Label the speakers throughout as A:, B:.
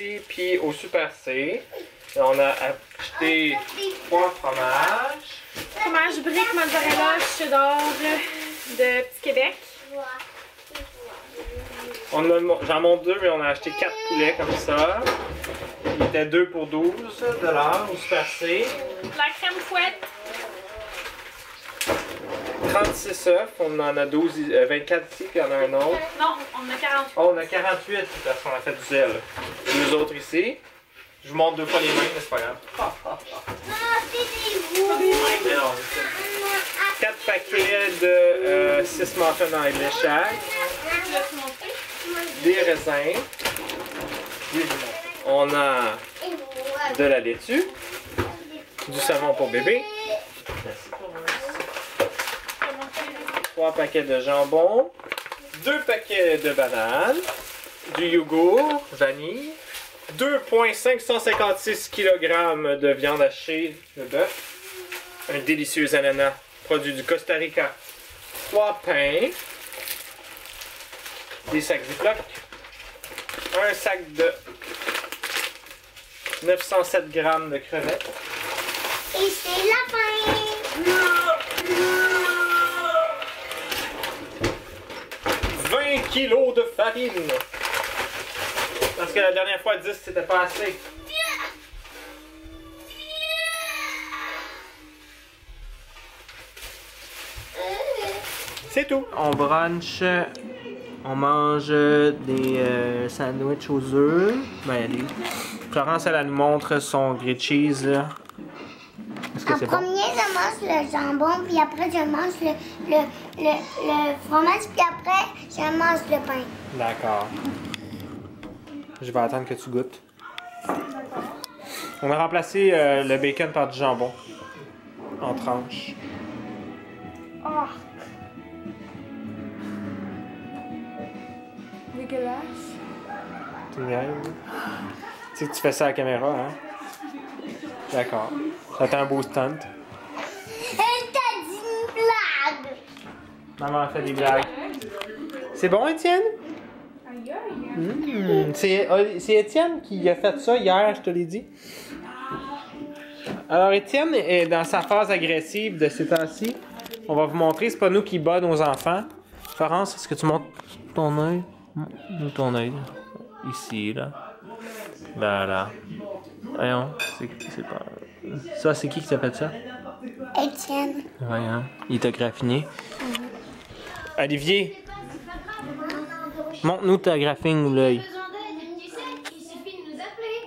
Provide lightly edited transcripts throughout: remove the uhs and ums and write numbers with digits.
A: ici, puis au Super C. Et on a acheté 3 fromages.
B: Fromage brique, mozzarella, cheddar de Petit Québec.
A: J'en monte 2, mais on a acheté 4 poulets comme ça. Il était 2 pour 12 $ au Super C.
B: La crème fouette.
A: 36 œufs, on en a 24 ici, puis il y en a un autre.
B: Non, on a 48.
A: Oh, on a 48 parce qu'on a fait du zèle. Deux autres ici. Je vous montre 2 fois les mains, mais c'est pas grave. Mais non, 4 paquets de 6 muffins en lait chaque. Des raisins. On a de la laitue. Du savon pour bébé. 3 paquets de jambon. 2 paquets de bananes. Du yogourt, vanille. 2,556 kg de viande hachée de bœuf. Un délicieux ananas, produit du Costa Rica. 3 pains. Des sacs Ziploc. Un sac de 907 g de crevettes.
C: Et c'est la fin!
A: 20 kg de farine. Parce que la dernière fois, 10, c'était pas assez. C'est tout. On brunch, on mange des sandwichs aux œufs. Ben, Florence, elle nous montre son grilled cheese. Là. Est-ce que
C: En
A: c'est bon?
C: premier, je mange le jambon, puis après, je mange le fromage, puis après, je mange le pain.
A: D'accord. Je vais attendre que tu goûtes. On a remplacé le bacon par du jambon. En tranches.
B: Oh. Dégueulasse.
A: Tu niaises? Tu sais que tu fais ça à la caméra, hein? D'accord. Ça t'a un beau stunt.
C: Elle t'a dit une blague!
A: Maman a fait des blagues. C'est bon, Étienne?
B: Aïe aïe.
A: C'est Étienne qui a fait ça hier, je te l'ai dit. Alors, Étienne est dans sa phase agressive de ces temps-ci. On va vous montrer, c'est pas nous qui bat nos enfants. Florence, est-ce que tu montres ton œil? Montre ton œil. Ici, là. Voilà. Voyons, c'est pas... Ça, c'est qui t'a fait ça?
C: Étienne.
A: Voyons, il t'a graffiné. Olivier, montre-nous ta graphine l'œil.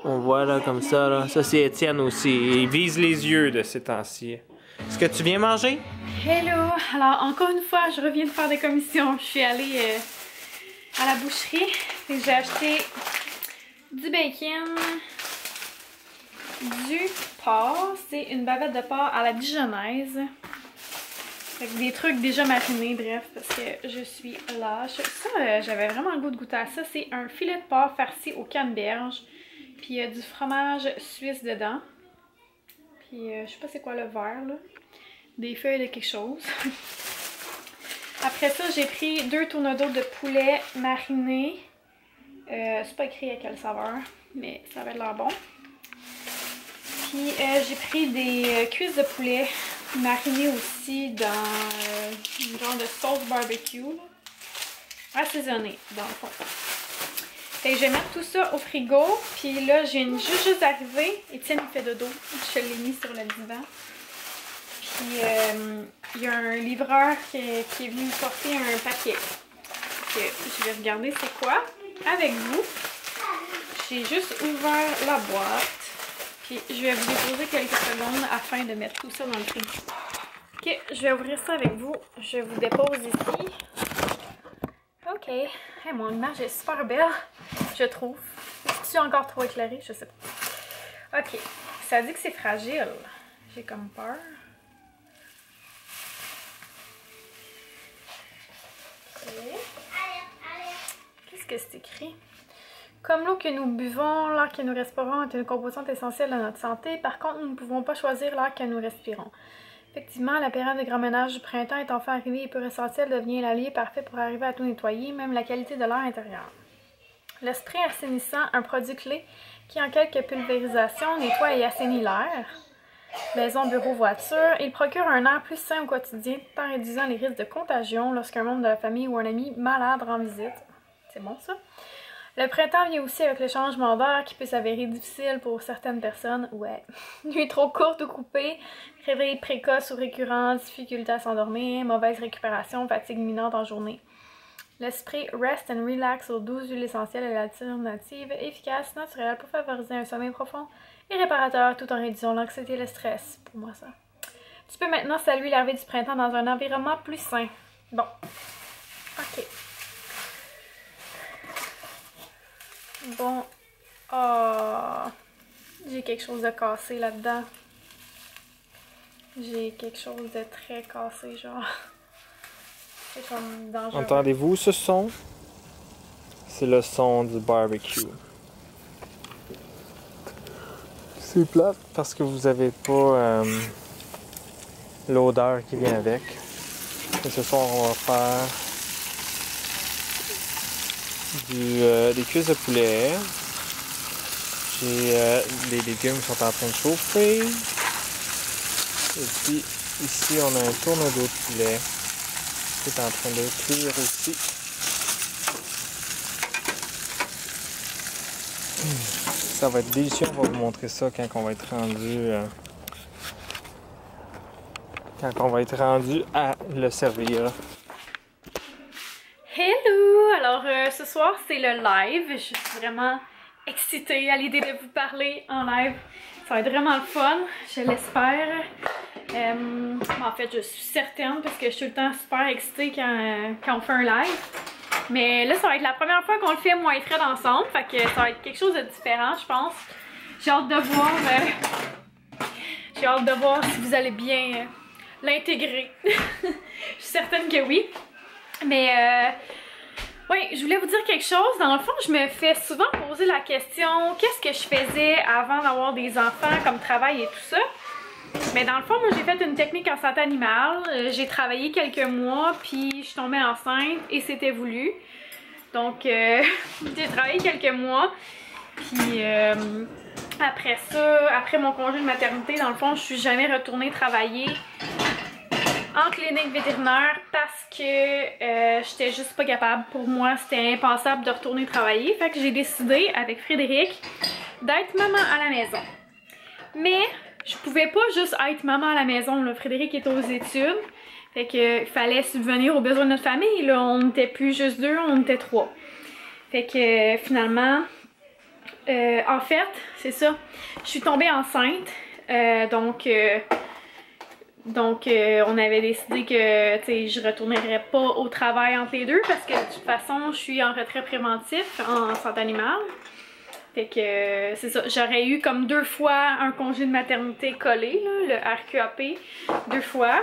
A: On voit là comme ça, là. Ça, c'est Étienne aussi. Il vise les yeux de ces temps-ci. Est-ce que tu viens manger?
B: Hello! Alors, encore une fois, je reviens de faire des commissions. Je suis allée à la boucherie et j'ai acheté du bacon, du porc. C'est une bavette de porc à la dijonnaise. Avec des trucs déjà marinés, bref, parce que je suis lâche. Ça, j'avais vraiment le goût de goûter à ça. C'est un filet de porc farci au canneberge. Puis il y a du fromage suisse dedans. Puis je sais pas c'est quoi le vert là. Des feuilles de quelque chose. Après ça, j'ai pris 2 tourneaux de poulet marinés. C'est pas écrit à quelle saveur, mais ça avait l'air bon. Puis j'ai pris des cuisses de poulet marinées aussi dans une genre de sauce barbecue. Là. Assaisonnée, dans le fond. Fait que je vais mettre tout ça au frigo. Puis là, j'ai juste arrivé. Étienne, il fait dodo. Je l'ai mis sur le divan. Puis il y a un livreur qui est venu me porter un paquet. Donc, je vais regarder c'est quoi avec vous. J'ai juste ouvert la boîte. Puis je vais vous déposer quelques secondes afin de mettre tout ça dans le frigo. Ok, je vais ouvrir ça avec vous. Je vous dépose ici. Ok. Hey, mon image est super belle, je trouve. Est-ce encore trop éclairé? Je sais pas. Ok. Ça dit que c'est fragile. J'ai comme peur. Okay. Qu'est-ce que c'est écrit? Comme l'eau que nous buvons, l'air que nous respirons est une composante essentielle de notre santé. Par contre, nous ne pouvons pas choisir l'air que nous respirons. Effectivement, la période de grand ménage du printemps est enfin arrivée et peu ressortie, elle devient l'allié parfait pour arriver à tout nettoyer, même la qualité de l'air intérieur. Le spray assainissant, un produit clé qui en quelques pulvérisations nettoie et assainit l'air. Maison, bureau, voiture. Il procure un air plus sain au quotidien tout en réduisant les risques de contagion lorsqu'un membre de la famille ou un ami malade rend visite. C'est bon ça? Le printemps vient aussi avec le changement d'air qui peut s'avérer difficile pour certaines personnes. Ouais. Nuit trop courte ou coupée, réveil précoce ou récurrent, difficulté à s'endormir, mauvaise récupération, fatigue imminente en journée. Le spray Rest and Relax aux 12 huiles essentielles est l'alternative efficace, naturelle pour favoriser un sommeil profond et réparateur tout en réduisant l'anxiété et le stress. Pour moi, ça. Tu peux maintenant saluer l'arrivée du printemps dans un environnement plus sain. Bon. Ok. Bon. Oh. J'ai quelque chose de cassé là-dedans. J'ai quelque chose de très cassé, genre. C'est comme dangereux.
A: Entendez-vous ce son? C'est le son du barbecue. C'est plate parce que vous avez pas l'odeur qui vient avec. Et ce soir, on va faire des cuisses de poulet. J'ai les légumes qui sont en train de chauffer. Et puis ici, on a un tourneau-d'eau de poulet qui est en train de cuire aussi. Ça va être délicieux, on va vous montrer ça quand on va être rendu à le servir.
B: Hello! Alors ce soir c'est le live. Je suis vraiment excitée à l'idée de vous parler en live. Ça va être vraiment le fun, je l'espère. En fait, je suis certaine parce que je suis tout le temps super excitée quand on fait un live. Mais là, ça va être la première fois qu'on le fait moi et Fred ensemble. Fait que ça va être quelque chose de différent, je pense. J'ai hâte de voir. J'ai hâte de voir si vous allez bien l'intégrer. Je suis certaine que oui. Mais oui, je voulais vous dire quelque chose. Dans le fond, je me fais souvent poser la question qu'est-ce que je faisais avant d'avoir des enfants comme travail et tout ça. Mais dans le fond, moi j'ai fait une technique en santé animale. J'ai travaillé quelques mois, puis je suis tombée enceinte et c'était voulu. Donc j'ai travaillé quelques mois. Puis après ça, après mon congé de maternité, dans le fond, je suis jamais retournée travailler en clinique vétérinaire parce que j'étais juste pas capable. Pour moi, c'était impensable de retourner travailler. Fait que j'ai décidé avec Frédéric d'être maman à la maison. Mais je pouvais pas juste être maman à la maison, là. Frédéric est aux études. Fait que il fallait subvenir aux besoins de notre famille, là. On n'était plus juste 2, on était 3. Fait que finalement, en fait, c'est ça. Je suis tombée enceinte. Donc, on avait décidé que je retournerais pas au travail entre les deux parce que de toute façon, je suis en retrait préventif en santé animale. Fait que c'est ça, j'aurais eu comme 2 fois un congé de maternité collé, là, le RQAP, 2 fois.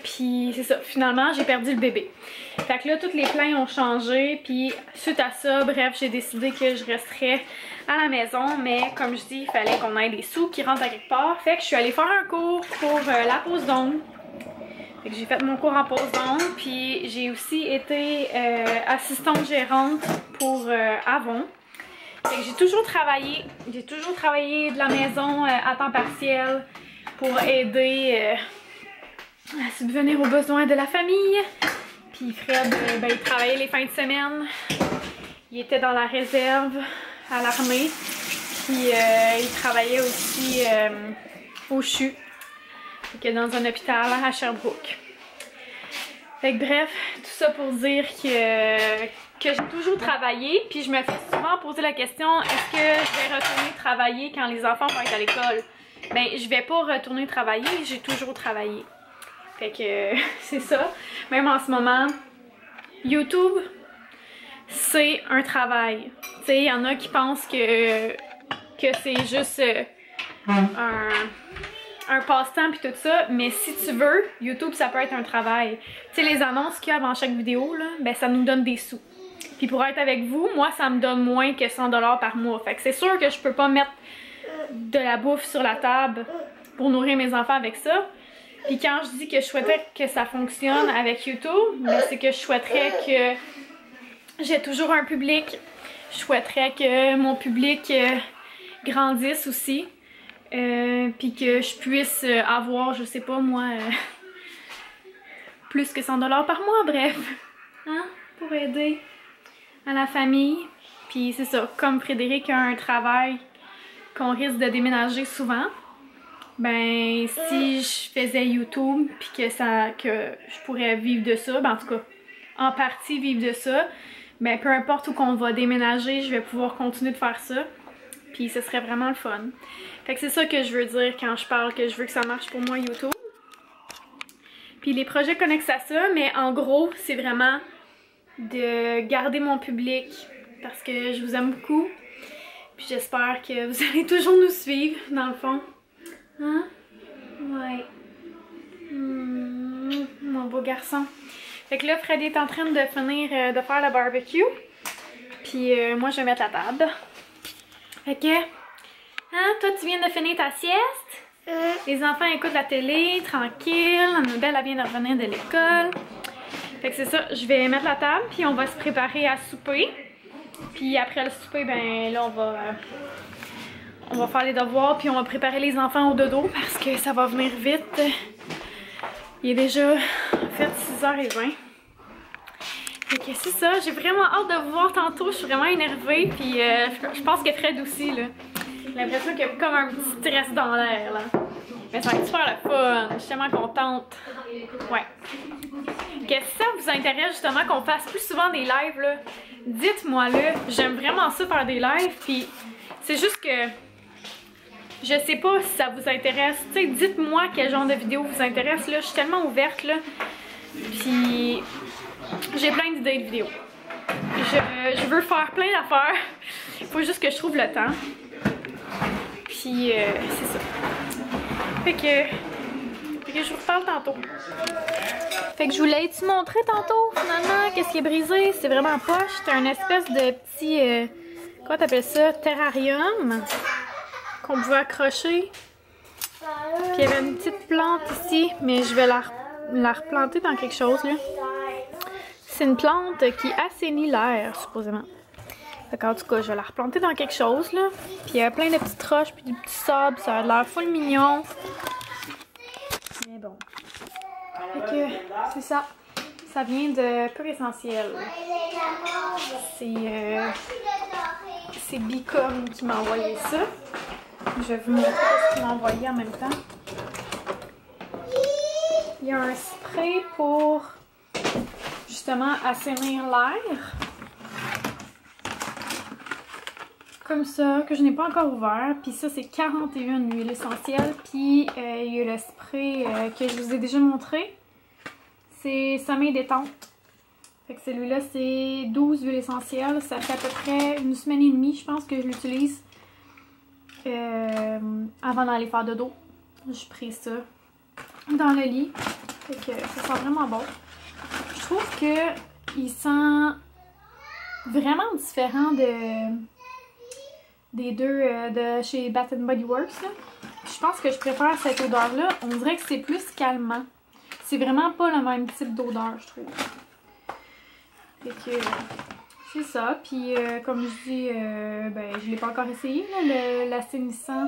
B: Puis c'est ça, finalement j'ai perdu le bébé. Fait que là, tous les plans ont changé, puis suite à ça, bref, j'ai décidé que je resterais à la maison, mais comme je dis, il fallait qu'on ait des sous qui rentrent à quelque part. Fait que je suis allée faire un cours pour la pose d'ongles. Fait que j'ai fait mon cours en pose d'ongles, puis j'ai aussi été assistante gérante pour Avon. Fait que j'ai toujours travaillé de la maison à temps partiel pour aider à subvenir aux besoins de la famille. Puis Fred, ben, il travaillait les fins de semaine. Il était dans la réserve à l'armée. Puis il travaillait aussi au CHU, dans un hôpital à Sherbrooke. Fait que bref, tout ça pour dire que j'ai toujours travaillé, puis je me fais souvent poser la question est-ce que je vais retourner travailler quand les enfants vont être à l'école? Ben, je vais pas retourner travailler, j'ai toujours travaillé. Fait que c'est ça. Même en ce moment, YouTube, c'est un travail. Tu sais, il y en a qui pensent que c'est juste un passe-temps puis tout ça, mais si tu veux, YouTube, ça peut être un travail. Tu sais, les annonces qu'il y a avant chaque vidéo, là, ben ça nous donne des sous. Puis pour être avec vous, moi, ça me donne moins que 100 $ par mois. Fait que c'est sûr que je peux pas mettre de la bouffe sur la table pour nourrir mes enfants avec ça. Puis quand je dis que je souhaiterais que ça fonctionne avec YouTube, ben c'est que je souhaiterais j'ai toujours un public. Je souhaiterais que mon public grandisse aussi. Puis que je puisse avoir, je sais pas moi, plus que 100 $ par mois, bref. Hein? Pour aider à la famille. Puis c'est ça, comme Frédéric a un travail qu'on risque de déménager souvent, ben si je faisais YouTube puis que je pourrais vivre de ça, ben en tout cas en partie vivre de ça, ben peu importe où qu'on va déménager, je vais pouvoir continuer de faire ça. Puis ce serait vraiment le fun. Fait que c'est ça que je veux dire quand je parle que je veux que ça marche pour moi YouTube. Puis les projets connexes à ça, mais en gros, c'est vraiment de garder mon public parce que je vous aime beaucoup. Puis j'espère que vous allez toujours nous suivre, dans le fond. Hein? Ouais. Mon beau garçon. Fait que là, Fred est en train de finir de faire le barbecue. Puis moi, je vais mettre la table. Fait que... Hein? Toi, tu viens de finir ta sieste? Les enfants écoutent la télé, tranquille. Annabelle, elle vient de revenir de l'école. Fait que c'est ça, je vais mettre la table, puis on va se préparer à souper. Puis après le souper, ben là, on va faire les devoirs, puis on va préparer les enfants au dodo parce que ça va venir vite. Il est déjà fait 6h20. Fait que c'est ça, j'ai vraiment hâte de vous voir tantôt, je suis vraiment énervée, puis je pense que Fred aussi, là. J'ai l'impression qu'il y a comme un petit stress dans l'air, là. Mais ça va être super le fun, je suis tellement contente. Ouais. Que si ça vous intéresse justement qu'on fasse plus souvent des lives, là, dites-moi là. J'aime vraiment ça faire des lives, puis c'est juste que je sais pas si ça vous intéresse. Tu sais, dites-moi quel genre de vidéo vous intéresse, là. Je suis tellement ouverte, là. Puis j'ai plein d'idées de vidéos. Je veux faire plein d'affaires. Il faut juste que je trouve le temps. Puis c'est ça. Fait que je vous reparle tantôt. Fait que je voulais te montrer tantôt, finalement, qu'est-ce qui est brisé. C'est vraiment poche. C'était un espèce de petit... comment t'appelles ça? Terrarium. Qu'on pouvait accrocher. Puis il y avait une petite plante ici. Mais je vais la replanter dans quelque chose, là. C'est une plante qui assainit l'air, supposément. Fait qu'en tout cas, je vais la replanter dans quelque chose, là. Puis il y a plein de petites roches, puis du petit sable. Ça a l'air full mignon. Mais bon. Fait que c'est ça. Ça vient de Pur Essentiel. C'est Bicom qui m'a envoyé ça. Je vais vous montrer ce qu'il m'a envoyé en même temps. Il y a un spray pour justement assainir l'air. Comme ça, que je n'ai pas encore ouvert. Puis ça, c'est 41 huiles essentielles. Puis il y a le spray que je vous ai déjà montré. C'est sommeil détente. Fait que celui-là, c'est 12 huiles essentielles. Ça fait à peu près une semaine et demie, je pense, que je l'utilise. Avant d'aller faire dodo. Je pris ça dans le lit. Fait que ça sent vraiment bon. Je trouve que il sent vraiment différent des deux de chez Bath & Body Works. Là. Je pense que je préfère cette odeur-là. On dirait que c'est plus calmant. C'est vraiment pas le même type d'odeur, je trouve. Fait que c'est ça. Puis comme je dis, ben je l'ai pas encore essayé, l'assainissant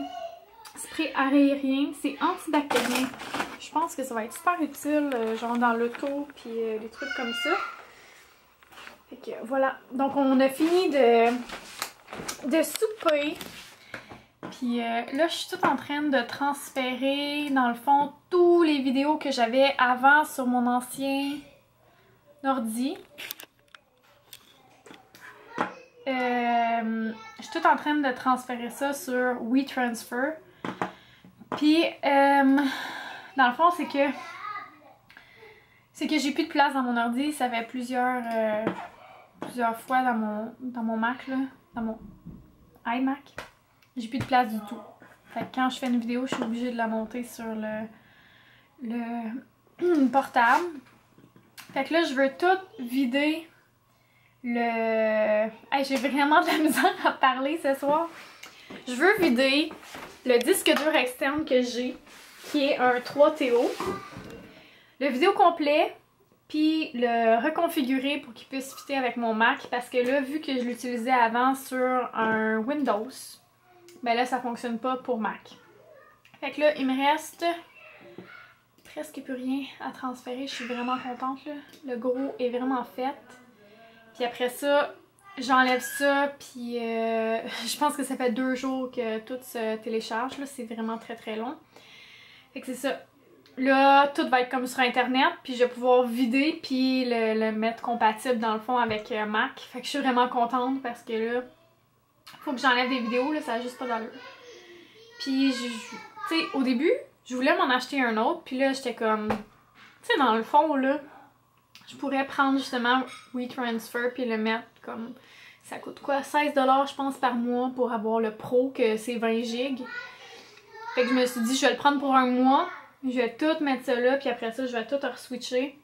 B: spray aérien. C'est antibactérien. Je pense que ça va être super utile, genre dans l'auto, puis des trucs comme ça. Fait que voilà. Donc on a fini de souper. Puis là, je suis toute en train de transférer, dans le fond, tous les vidéos que j'avais avant sur mon ancien ordi. Je suis toute en train de transférer ça sur WeTransfer. Puis, dans le fond, c'est que j'ai plus de place dans mon ordi. Ça fait plusieurs fois dans mon Mac, là, dans mon iMac. J'ai plus de place du tout. Fait que quand je fais une vidéo, je suis obligée de la monter sur le portable. Fait que là, je veux tout vider Hey, j'ai vraiment de la misère à parler ce soir. Je veux vider le disque dur externe que j'ai, qui est un 3TO. Le vidéo complet, puis le reconfigurer pour qu'il puisse fitter avec mon Mac parce que là, vu que je l'utilisais avant sur un Windows, ben là, ça fonctionne pas pour Mac. Fait que là, il me reste presque plus rien à transférer. Je suis vraiment contente, là. Le gros est vraiment fait. Puis après ça, j'enlève ça, puis je pense que ça fait 2 jours que tout se télécharge, là. C'est vraiment très très long. Fait que c'est ça. Là, tout va être comme sur Internet, puis je vais pouvoir vider, puis le mettre compatible dans le fond avec Mac. Fait que je suis vraiment contente parce que là, faut que j'enlève des vidéos, là, ça a juste pas d'allure. Puis, tu sais, au début, je voulais m'en acheter un autre, puis là, j'étais comme, tu sais, dans le fond, là, je pourrais prendre justement WeTransfer, puis le mettre comme, ça coûte quoi, 16$ je pense par mois pour avoir le Pro, que c'est 20 gigs. Fait que je me suis dit, je vais le prendre pour un mois. Je vais tout mettre ça là, puis après ça, je vais tout re-switcher.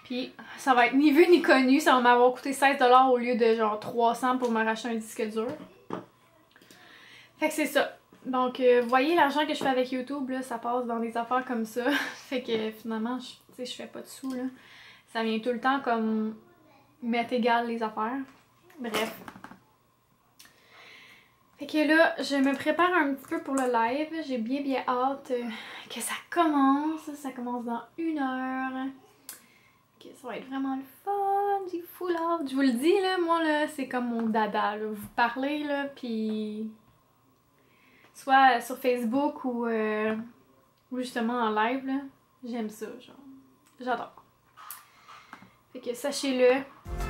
B: Puis ça va être ni vu ni connu, ça va m'avoir coûté 16$ au lieu de genre 300$ pour me racheter un disque dur. Fait que c'est ça. Donc, vous voyez l'argent que je fais avec YouTube, là, ça passe dans des affaires comme ça. Fait que finalement, tu sais, je fais pas de sous, là. Ça vient tout le temps comme mettre égal les affaires. Bref. Fait que là, je me prépare un petit peu pour le live. J'ai bien hâte que ça commence. Ça commence dans 1 heure. Okay, ça va être vraiment le fun. J'ai full hâte. Je vous le dis, là, moi, là, c'est comme mon dada. Là. Vous parlez, là, puis soit sur Facebook ou justement en live, là. J'aime ça, genre. J'adore. Fait que sachez-le.